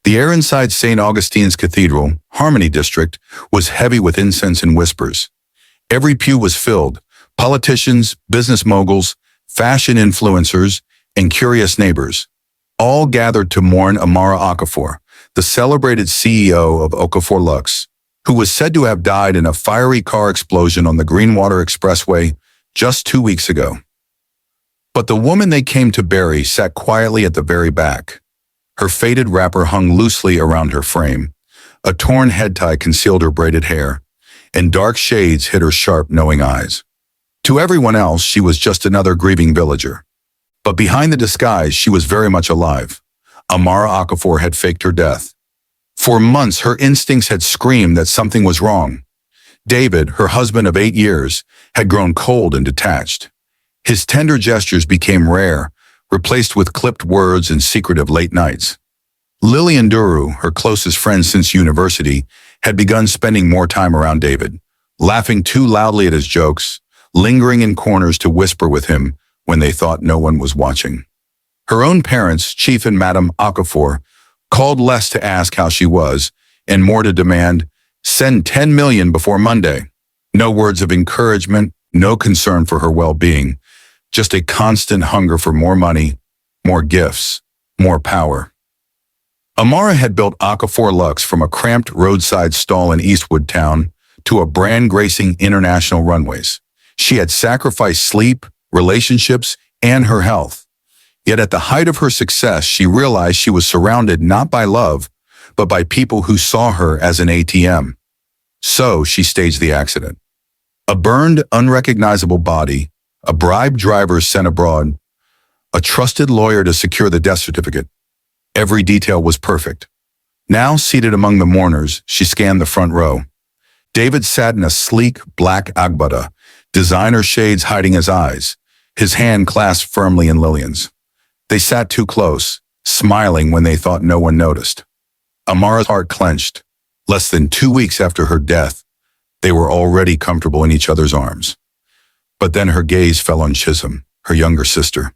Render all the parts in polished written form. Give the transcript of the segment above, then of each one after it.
The air inside St. Augustine's Cathedral, Harmony District, was heavy with incense and whispers. Every pew was filled. Politicians, business moguls, fashion influencers, and curious neighbors, all gathered to mourn Amara Okafor, the celebrated CEO of Okafor Lux, who was said to have died in a fiery car explosion on the Greenwater Expressway just 2 weeks ago. But the woman they came to bury sat quietly at the very back. Her faded wrapper hung loosely around her frame. A torn head tie concealed her braided hair, and dark shades hid her sharp, knowing eyes. To everyone else, she was just another grieving villager. But behind the disguise, she was very much alive. Amara Okafor had faked her death. For months, her instincts had screamed that something was wrong. David, her husband of 8 years, had grown cold and detached. His tender gestures became rare, replaced with clipped words and secretive late nights. Lillian Duru, her closest friend since university, had begun spending more time around David, laughing too loudly at his jokes, lingering in corners to whisper with him when they thought no one was watching. Her own parents, Chief and Madam Okafor, called less to ask how she was and more to demand, "Send 10 million before Monday." No words of encouragement, no concern for her well-being, just a constant hunger for more money, more gifts, more power. Amara had built Okafor Lux from a cramped roadside stall in Eastwood Town to a brand-gracing international runways. She had sacrificed sleep, relationships, and her health. Yet at the height of her success, she realized she was surrounded not by love, but by people who saw her as an ATM. So she staged the accident. A burned, unrecognizable body, a bribed driver sent abroad, a trusted lawyer to secure the death certificate. Every detail was perfect. Now, seated among the mourners, she scanned the front row. David sat in a sleek, black agbada, designer shades hiding his eyes, his hand clasped firmly in Lillian's. They sat too close, smiling when they thought no one noticed. Amara's heart clenched. Less than 2 weeks after her death, they were already comfortable in each other's arms. But then her gaze fell on Chisom, her younger sister.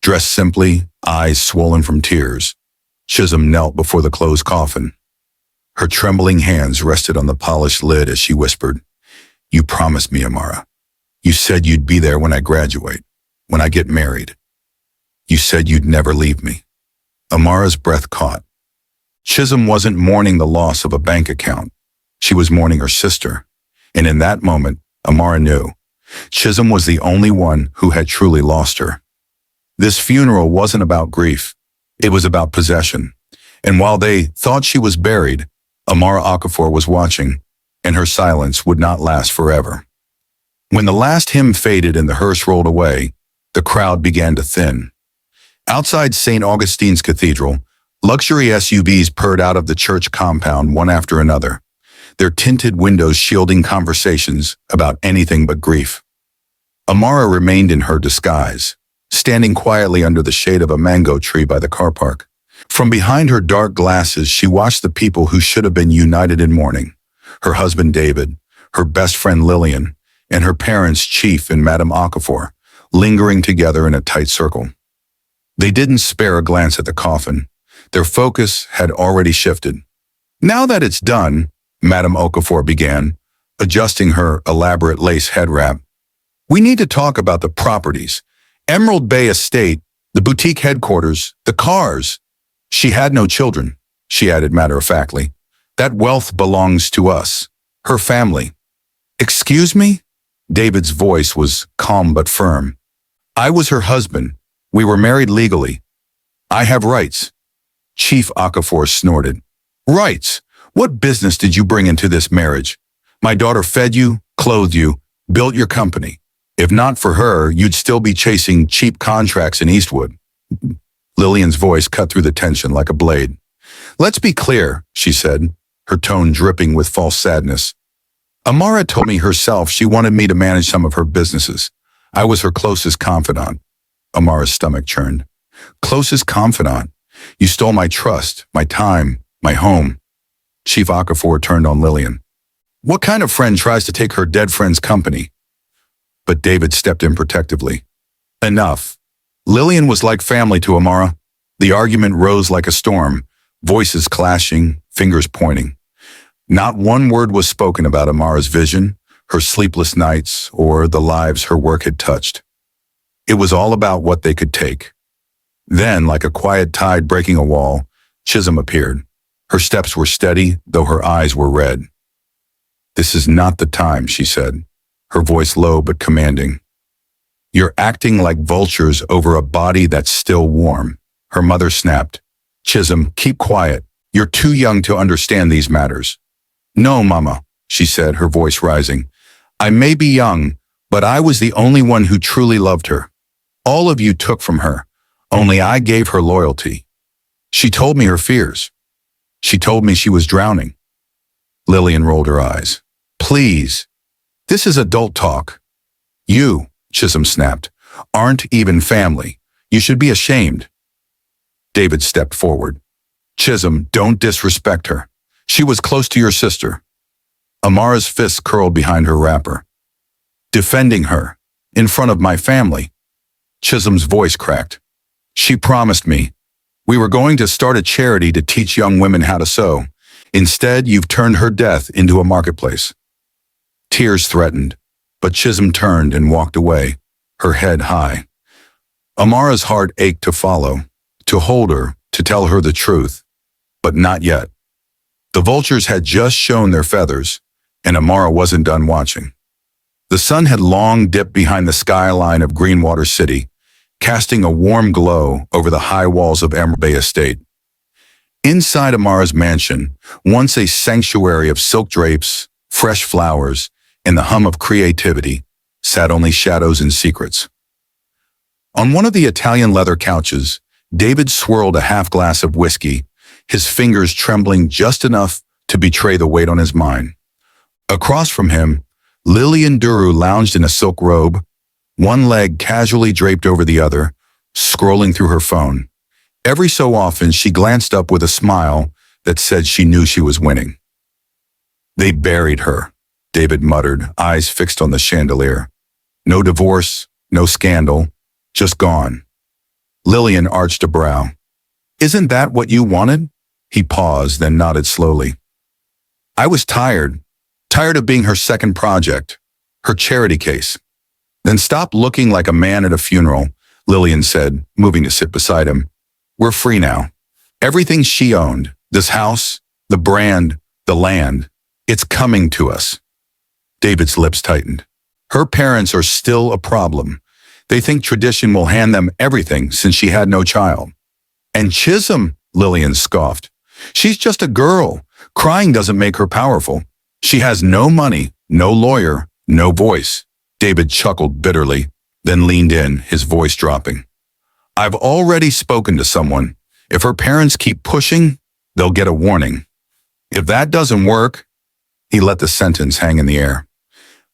Dressed simply, eyes swollen from tears, Chisom knelt before the closed coffin. Her trembling hands rested on the polished lid as she whispered, "You promised me, Amara. You said you'd be there when I graduate, when I get married. You said you'd never leave me." Amara's breath caught. Chisom wasn't mourning the loss of a bank account. She was mourning her sister. And in that moment, Amara knew Chisom was the only one who had truly lost her. This funeral wasn't about grief. It was about possession. And while they thought she was buried, Amara Okafor was watching, and her silence would not last forever. When the last hymn faded and the hearse rolled away, the crowd began to thin. Outside St. Augustine's Cathedral, luxury SUVs purred out of the church compound one after another, their tinted windows shielding conversations about anything but grief. Amara remained in her disguise, standing quietly under the shade of a mango tree by the car park. From behind her dark glasses, she watched the people who should have been united in mourning: her husband David, her best friend Lillian, and her parents Chief and Madam Okafor, lingering together in a tight circle. They didn't spare a glance at the coffin. Their focus had already shifted. "Now that it's done," Madam Okafor began, adjusting her elaborate lace head wrap, "we need to talk about the properties. Emerald Bay Estate, the boutique headquarters, the cars." "She had no children," she added matter-of-factly. "That wealth belongs to us, her family." "Excuse me?" David's voice was calm but firm. "I was her husband. We were married legally. I have rights." Chief Okafor snorted. "Rights? What business did you bring into this marriage? My daughter fed you, clothed you, built your company. If not for her, you'd still be chasing cheap contracts in Eastwood." Lillian's voice cut through the tension like a blade. "Let's be clear," she said, her tone dripping with false sadness. "Amara told me herself she wanted me to manage some of her businesses. I was her closest confidant." Amara's stomach churned. "Closest confidant? You stole my trust, my time, my home." Chief Okafor turned on Lillian. "What kind of friend tries to take her dead friend's company?" But David stepped in protectively. "Enough." Lillian was like family to Amara. The argument rose like a storm, voices clashing, fingers pointing. Not one word was spoken about Amara's vision, her sleepless nights, or the lives her work had touched. It was all about what they could take. Then, like a quiet tide breaking a wall, Chisom appeared. Her steps were steady, though her eyes were red. "This is not the time," she said, her voice low but commanding. "You're acting like vultures over a body that's still warm." Her mother snapped. "Chisom, keep quiet. You're too young to understand these matters." "No, Mama," she said, her voice rising. "I may be young, but I was the only one who truly loved her. All of you took from her. Only I gave her loyalty. She told me her fears. She told me she was drowning." Lillian rolled her eyes. "Please, this is adult talk." "You," Chisom snapped, "aren't even family. You should be ashamed." David stepped forward. "Chisom, don't disrespect her. She was close to your sister." Amara's fists curled behind her wrapper. "Defending her, in front of my family." Chisom's voice cracked. "She promised me. We were going to start a charity to teach young women how to sew. Instead, you've turned her death into a marketplace." Tears threatened, but Chisom turned and walked away, her head high. Amara's heart ached to follow, to hold her, to tell her the truth, but not yet. The vultures had just shown their feathers, and Amara wasn't done watching. The sun had long dipped behind the skyline of Greenwater City, casting a warm glow over the high walls of Emerald Bay Estate. Inside Amara's mansion, once a sanctuary of silk drapes, fresh flowers, and the hum of creativity, sat only shadows and secrets. On one of the Italian leather couches, David swirled a half glass of whiskey, his fingers trembling just enough to betray the weight on his mind. Across from him, Lillian Duru lounged in a silk robe, one leg casually draped over the other, scrolling through her phone. Every so often, she glanced up with a smile that said she knew she was winning. "They buried her," David muttered, eyes fixed on the chandelier. "No divorce, no scandal, just gone." Lillian arched a brow. "Isn't that what you wanted?" He paused, then nodded slowly. "I was tired of being her second project, her charity case." "Then stop looking like a man at a funeral," Lillian said, moving to sit beside him. "We're free now. Everything she owned, this house, the brand, the land, it's coming to us." David's lips tightened. "Her parents are still a problem. They think tradition will hand them everything since she had no child." "And Chisom," Lillian scoffed. "She's just a girl. Crying doesn't make her powerful. She has no money, no lawyer, no voice." David chuckled bitterly, then leaned in, his voice dropping. "I've already spoken to someone. If her parents keep pushing, they'll get a warning. If that doesn't work..." He let the sentence hang in the air.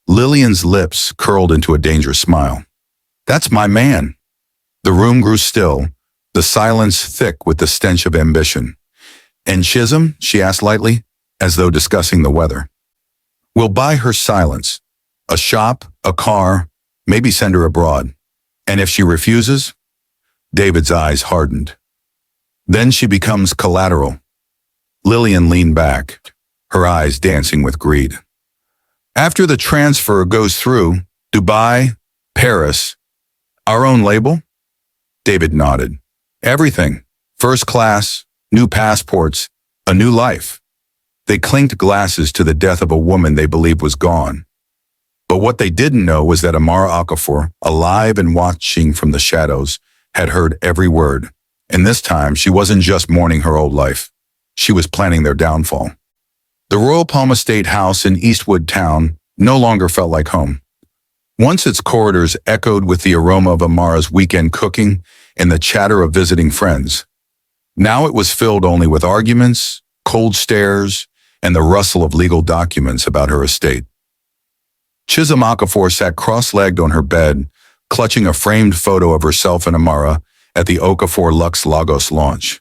Lillian's lips curled into a dangerous smile. "That's my man." The room grew still, the silence thick with the stench of ambition. "And Chisom?" she asked lightly, as though discussing the weather. "We'll buy her silence. A shop, a car, maybe send her abroad. And if she refuses?" David's eyes hardened. "Then she becomes collateral." Lillian leaned back, her eyes dancing with greed. "After the transfer goes through, Dubai, Paris, our own label?" David nodded. "Everything. First class, new passports, a new life." They clinked glasses to the death of a woman they believed was gone. But what they didn't know was that Amara Okafor, alive and watching from the shadows, had heard every word. And this time, she wasn't just mourning her old life. She was planning their downfall. The Royal Palm Estate house in Eastwood Town no longer felt like home. Once its corridors echoed with the aroma of Amara's weekend cooking and the chatter of visiting friends. Now it was filled only with arguments, cold stares, and the rustle of legal documents about her estate. Chisom Okafor sat cross-legged on her bed, clutching a framed photo of herself and Amara at the Okafor Lux Lagos launch.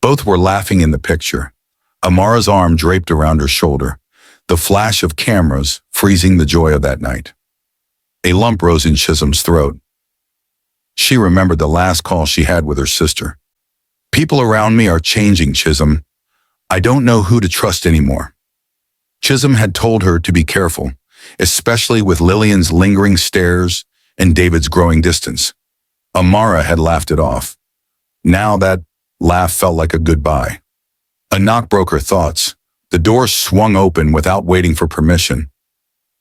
Both were laughing in the picture, Amara's arm draped around her shoulder, the flash of cameras freezing the joy of that night. A lump rose in Chisom's throat. She remembered the last call she had with her sister. People around me are changing, Chisom. I don't know who to trust anymore. Chisom had told her to be careful, especially with Lillian's lingering stares and David's growing distance. Amara had laughed it off. Now that laugh felt like a goodbye. A knock broke her thoughts. The door swung open without waiting for permission.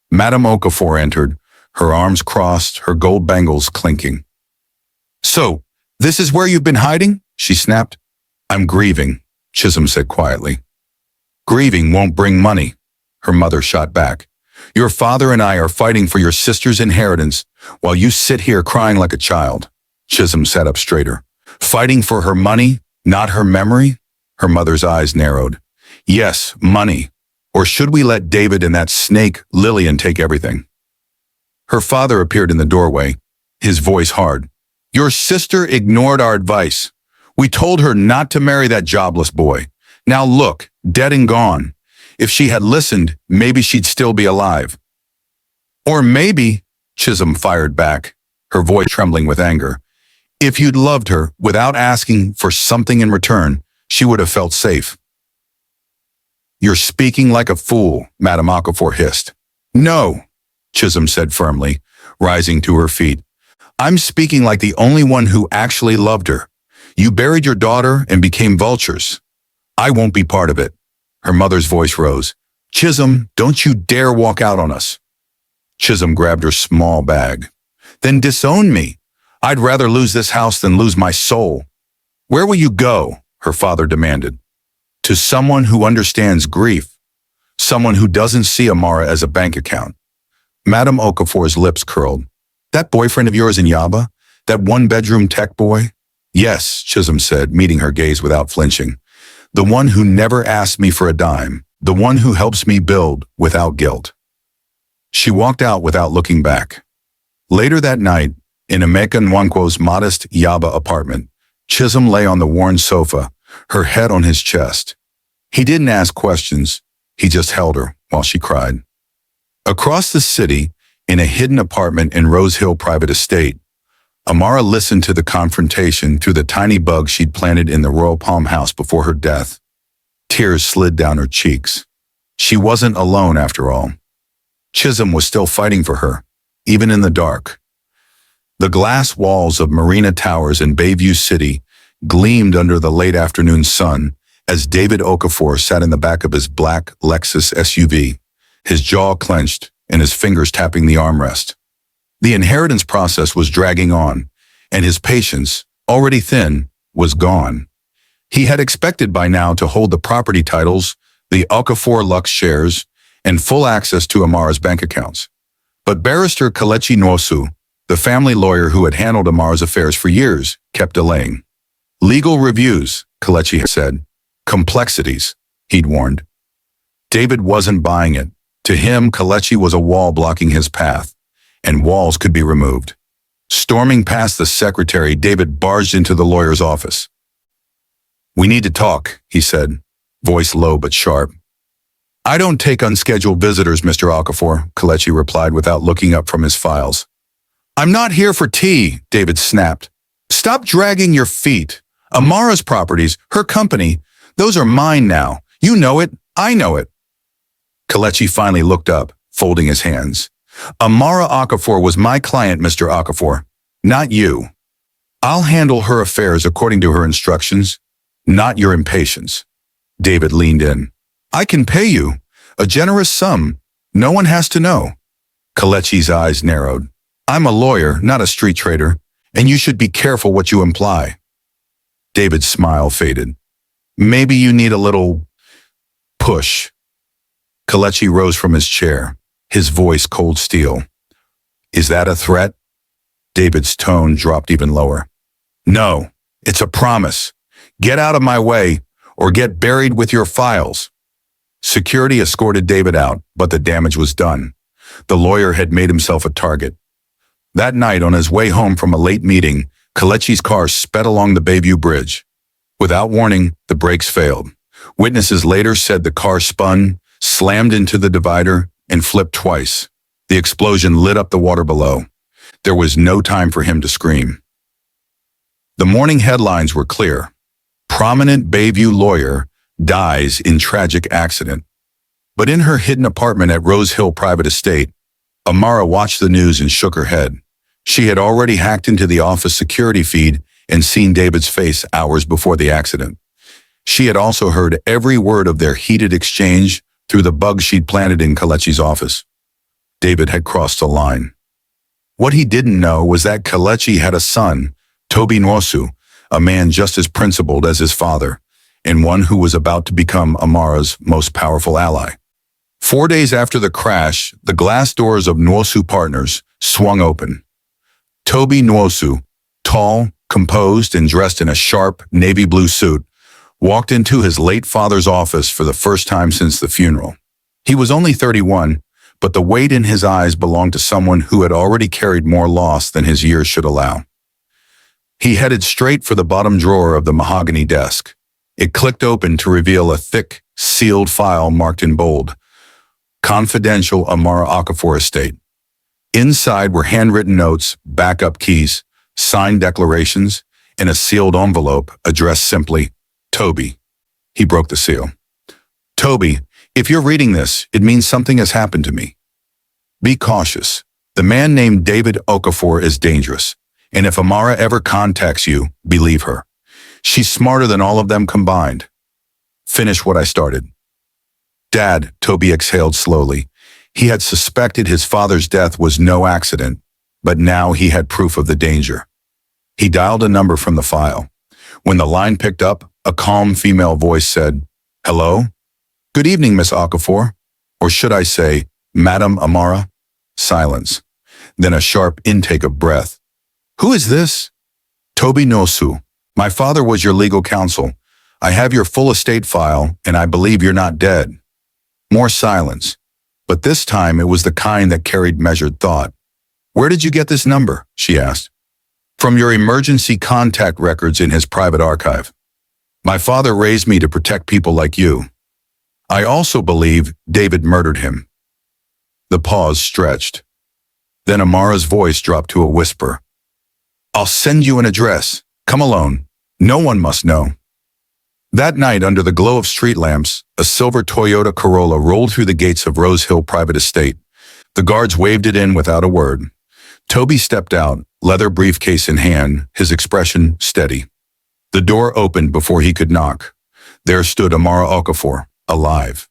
Madame Okafor entered, her arms crossed, her gold bangles clinking. "So, this is where you've been hiding?" she snapped. "I'm grieving," Chisom said quietly. "Grieving won't bring money," her mother shot back. "Your father and I are fighting for your sister's inheritance while you sit here crying like a child." Chisom sat up straighter. "Fighting for her money, not her memory?" Her mother's eyes narrowed. "Yes, money. Or should we let David and that snake, Lillian, take everything?" Her father appeared in the doorway, his voice hard. "Your sister ignored our advice. We told her not to marry that jobless boy. Now look, dead and gone. If she had listened, maybe she'd still be alive." "Or maybe," Chisom fired back, her voice trembling with anger, "if you'd loved her without asking for something in return, she would have felt safe." "You're speaking like a fool," Madame Okafor hissed. "No," Chisom said firmly, rising to her feet. "I'm speaking like the only one who actually loved her. You buried your daughter and became vultures. I won't be part of it." Her mother's voice rose. "Chisom, don't you dare walk out on us." Chisom grabbed her small bag. "Then disown me. I'd rather lose this house than lose my soul." "Where will you go?" her father demanded. "To someone who understands grief. Someone who doesn't see Amara as a bank account." Madame Okafor's lips curled. "That boyfriend of yours in Yaba? That one-bedroom tech boy?" "Yes," Chisom said, meeting her gaze without flinching. "The one who never asked me for a dime. The one who helps me build without guilt." She walked out without looking back. Later that night, in Emeka Nwankwo's modest Yaba apartment, Chisom lay on the worn sofa, her head on his chest. He didn't ask questions, he just held her while she cried. Across the city, in a hidden apartment in Rose Hill Private Estate, Amara listened to the confrontation through the tiny bug she'd planted in the Royal Palm house before her death. Tears slid down her cheeks. She wasn't alone after all. Chisom was still fighting for her, even in the dark. The glass walls of Marina Towers in Bayview City gleamed under the late afternoon sun as David Okafor sat in the back of his black Lexus SUV, his jaw clenched and his fingers tapping the armrest. The inheritance process was dragging on, and his patience, already thin, was gone. He had expected by now to hold the property titles, the Okafor Lux shares, and full access to Amara's bank accounts. But Barrister Kelechi Nwosu, the family lawyer who had handled Amara's affairs for years, kept delaying. "Legal reviews," Kelechi had said. "Complexities," he'd warned. David wasn't buying it. To him, Kelechi was a wall blocking his path, and walls could be removed. Storming past the secretary, David barged into the lawyer's office. "We need to talk," he said, voice low but sharp. "I don't take unscheduled visitors, Mr. Okafor," Kelechi replied without looking up from his files. "I'm not here for tea," David snapped. "Stop dragging your feet. Amara's properties, her company, those are mine now. You know it. I know it." Kelechi finally looked up, folding his hands. "Amara Okafor was my client, Mr. Okafor, not you. I'll handle her affairs according to her instructions, not your impatience." David leaned in. "I can pay you a generous sum. No one has to know." Kelechi's eyes narrowed. "I'm a lawyer, not a street trader, and you should be careful what you imply." David's smile faded. "Maybe you need a little push." Kelechi rose from his chair, his voice cold steel. "Is that a threat?" David's tone dropped even lower. "No, it's a promise. Get out of my way, or get buried with your files." Security escorted David out, but the damage was done. The lawyer had made himself a target. That night, on his way home from a late meeting, Kelechi's car sped along the Bayview Bridge. Without warning, the brakes failed. Witnesses later said the car spun, slammed into the divider, and flipped twice. The explosion lit up the water below. There was no time for him to scream. The morning headlines were clear. prominent Bayview lawyer, dies in tragic accident. But in her hidden apartment at Rose Hill Private Estate, Amara watched the news and shook her head. She had already hacked into the office security feed and seen David's face hours before the accident. She had also heard every word of their heated exchange through the bug she'd planted in Kelechi's office. David had crossed a line. What he didn't know was that Kelechi had a son, Toby Nwosu, a man just as principled as his father, and one who was about to become Amara's most powerful ally. 4 days after the crash, the glass doors of Nwosu Partners swung open. Toby Nwosu, tall, composed, and dressed in a sharp navy blue suit, walked into his late father's office for the first time since the funeral. He was only 31, but the weight in his eyes belonged to someone who had already carried more loss than his years should allow. He headed straight for the bottom drawer of the mahogany desk. It clicked open to reveal a thick, sealed file marked in bold, "Confidential Amara Okafor Estate." Inside were handwritten notes, backup keys, signed declarations, and a sealed envelope addressed simply, Toby. He broke the seal. "Toby, if you're reading this, it means something has happened to me. Be cautious. The man named David Okafor is dangerous, and if Amara ever contacts you, believe her. She's smarter than all of them combined. Finish what I started." "Dad," Toby exhaled slowly. He had suspected his father's death was no accident, but now he had proof of the danger. He dialed a number from the file. When the line picked up, a calm female voice said, "Hello? Good evening, Miss Okafor. Or should I say, Madam Amara?" Silence. Then a sharp intake of breath. "Who is this?" "Toby Nwosu. My father was your legal counsel. I have your full estate file, and I believe you're not dead." More silence. But this time it was the kind that carried measured thought. "Where did you get this number?" she asked. "From your emergency contact records in his private archive. My father raised me to protect people like you. I also believe David murdered him." The pause stretched. Then Amara's voice dropped to a whisper. "I'll send you an address. Come alone. No one must know." That night, under the glow of street lamps, a silver Toyota Corolla rolled through the gates of Rose Hill Private Estate. The guards waved it in without a word. Toby stepped out, leather briefcase in hand, his expression steady. The door opened before he could knock. There stood Amara Okafor, alive.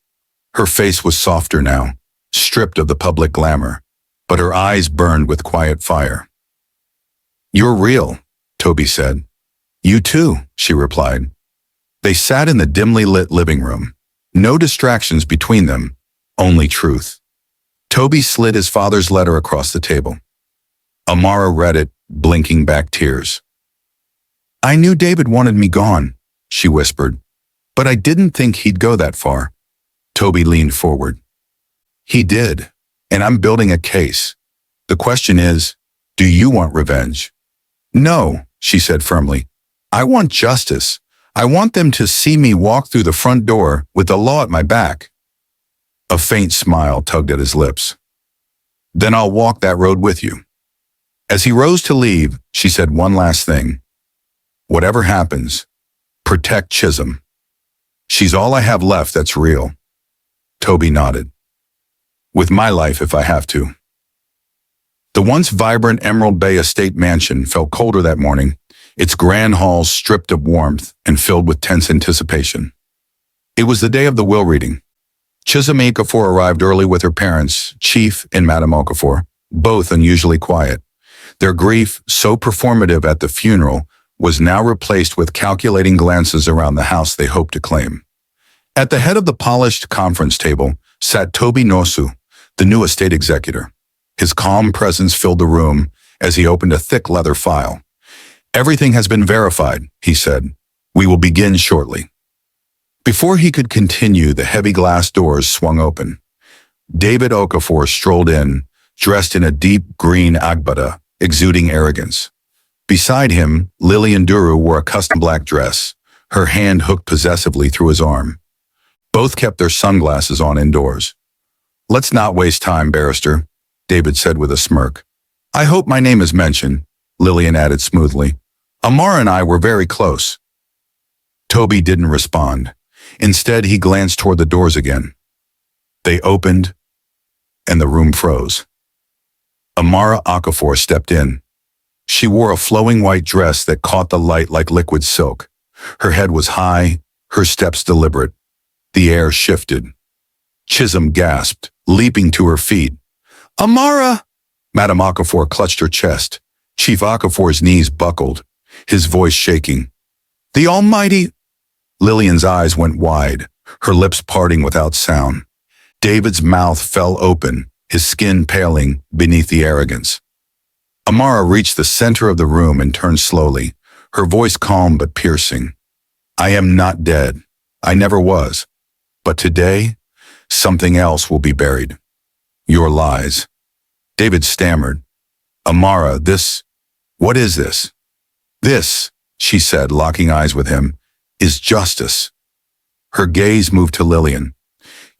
Her face was softer now, stripped of the public glamour, but her eyes burned with quiet fire. "You're real," Toby said. "You too," she replied. They sat in the dimly lit living room. No distractions between them, only truth. Toby slid his father's letter across the table. Amara read it, blinking back tears. "I knew David wanted me gone," she whispered, "but I didn't think he'd go that far." Toby leaned forward. "He did, and I'm building a case. The question is, do you want revenge?" "No," she said firmly. "I want justice. I want them to see me walk through the front door with the law at my back." A faint smile tugged at his lips. "Then I'll walk that road with you." As he rose to leave, she said one last thing. "Whatever happens, protect Chisom. She's all I have left that's real." Toby nodded. "With my life if I have to." The once vibrant Emerald Bay Estate mansion felt colder that morning, its grand halls stripped of warmth and filled with tense anticipation. It was the day of the will reading. Chisom Okafor arrived early with her parents, Chief and Madam Okafor, both unusually quiet. Their grief, so performative at the funeral, was now replaced with calculating glances around the house they hoped to claim. At the head of the polished conference table sat Toby Nwosu, the new estate executor. His calm presence filled the room as he opened a thick leather file. "Everything has been verified," he said. "We will begin shortly." Before he could continue, the heavy glass doors swung open. David Okafor strolled in, dressed in a deep green agbada, exuding arrogance. Beside him, Lillian Duru wore a custom black dress, her hand hooked possessively through his arm. Both kept their sunglasses on indoors. "Let's not waste time, barrister," David said with a smirk. "I hope my name is mentioned," Lillian added smoothly. "Amara and I were very close." Toby didn't respond. Instead, he glanced toward the doors again. They opened, and the room froze. Amara Okafor stepped in. She wore a flowing white dress that caught the light like liquid silk. Her head was high, her steps deliberate. The air shifted. Chisom gasped, leaping to her feet. "Amara!" Madame Okafor clutched her chest. Chief Okafor's knees buckled, his voice shaking. "The Almighty—" Lillian's eyes went wide, her lips parting without sound. David's mouth fell open, his skin paling beneath the arrogance. Amara reached the center of the room and turned slowly, her voice calm but piercing. "I am not dead. I never was. But today, something else will be buried. Your lies." David stammered. "Amara, what is this?" "This," she said, locking eyes with him, "is justice." Her gaze moved to Lillian.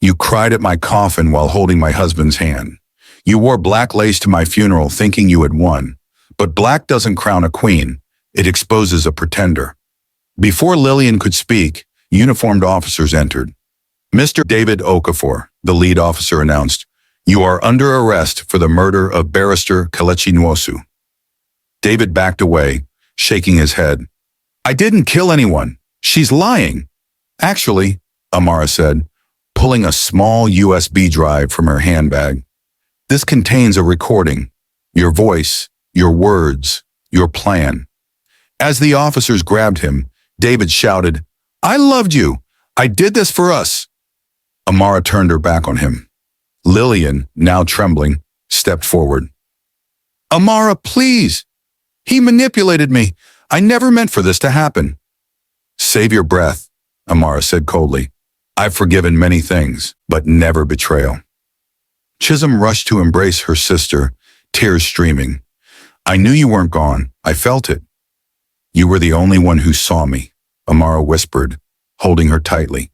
"You cried at my coffin while holding my husband's hand. You wore black lace to my funeral thinking you had won. But black doesn't crown a queen. It exposes a pretender." Before Lillian could speak, uniformed officers entered. "Mr. David Okafor," the lead officer announced, "you are under arrest for the murder of Barrister Kelechi Nwosu." David backed away, shaking his head. "I didn't kill anyone. She's lying." "Actually," Amara said, pulling a small USB drive from her handbag, "this contains a recording. Your voice, your words, your plan." As the officers grabbed him, David shouted, "I loved you. I did this for us." Amara turned her back on him. Lillian, now trembling, stepped forward. "Amara, please. He manipulated me. I never meant for this to happen." "Save your breath," Amara said coldly. "I've forgiven many things, but never betrayal." Chisom rushed to embrace her sister, tears streaming. "I knew you weren't gone. I felt it." "You were the only one who saw me," Amara whispered, holding her tightly.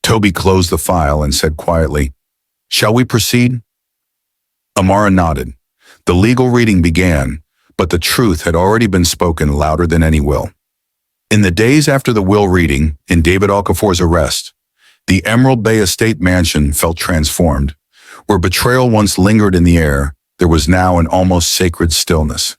Toby closed the file and said quietly, "Shall we proceed?" Amara nodded. The legal reading began, but the truth had already been spoken louder than any will. In the days after the will reading, in David Okafor's arrest, the Emerald Bay Estate mansion felt transformed. Where betrayal once lingered in the air, there was now an almost sacred stillness.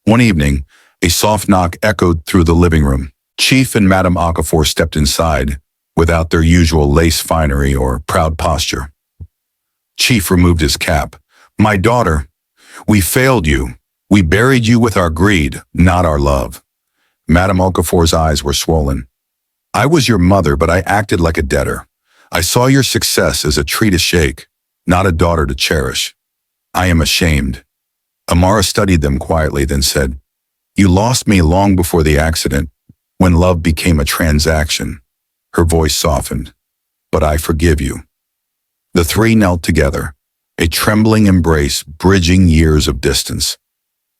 One evening, a soft knock echoed through the living room. Chief and Madame Okafor stepped inside, without their usual lace finery or proud posture. Chief removed his cap. "My daughter, we failed you. We buried you with our greed, not our love." Madame Okafor's eyes were swollen. "I was your mother, but I acted like a debtor. I saw your success as a tree to shake, not a daughter to cherish. I am ashamed." Amara studied them quietly, then said, "You lost me long before the accident, when love became a transaction." Her voice softened. "But I forgive you." The three knelt together, a trembling embrace bridging years of distance.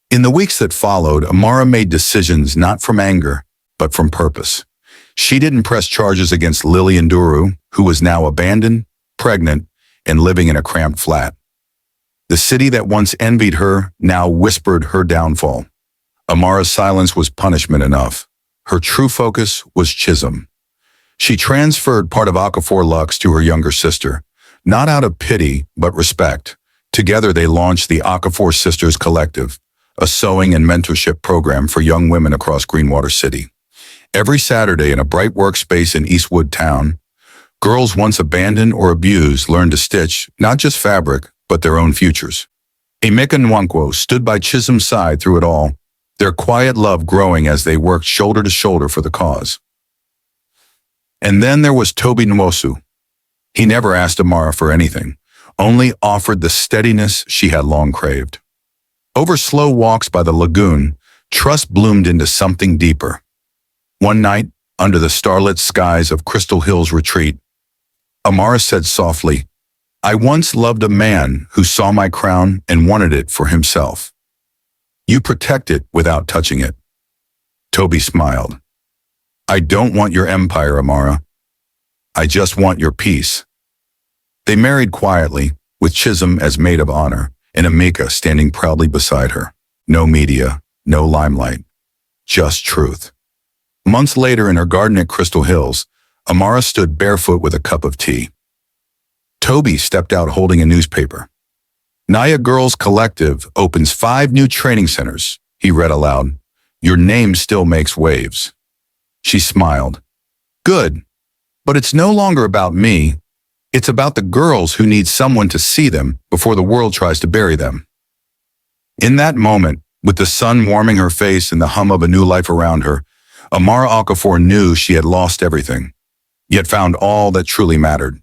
In the weeks that followed, Amara made decisions not from anger, but from purpose. She didn't press charges against Lillian Duru, who was now abandoned, pregnant, and living in a cramped flat. The city that once envied her now whispered her downfall. Amara's silence was punishment enough. Her true focus was Chisom. She transferred part of Okafor Lux to her younger sister, not out of pity, but respect. Together they launched the Okafor Sisters Collective, a sewing and mentorship program for young women across Greenwater City. Every Saturday in a bright workspace in Eastwood Town, girls once abandoned or abused learned to stitch not just fabric, but their own futures. Emeka Nwankwo stood by Chisom's side through it all, their quiet love growing as they worked shoulder to shoulder for the cause. And then there was Toby Nwosu. He never asked Amara for anything, only offered the steadiness she had long craved. Over slow walks by the lagoon, trust bloomed into something deeper. One night, under the starlit skies of Crystal Hills Retreat, Amara said softly, "I once loved a man who saw my crown and wanted it for himself. You protect it without touching it." Toby smiled. "I don't want your empire, Amara. I just want your peace." They married quietly, with Chisom as maid of honor, and Emeka standing proudly beside her. No media, no limelight, just truth. Months later in her garden at Crystal Hills, Amara stood barefoot with a cup of tea. Toby stepped out holding a newspaper. Naya Girls Collective opens 5 new training centers, he read aloud. Your name still makes waves. She smiled. Good, but it's no longer about me. It's about the girls who need someone to see them before the world tries to bury them. In that moment, with the sun warming her face and the hum of a new life around her, Amara Okafor knew she had lost everything, yet found all that truly mattered.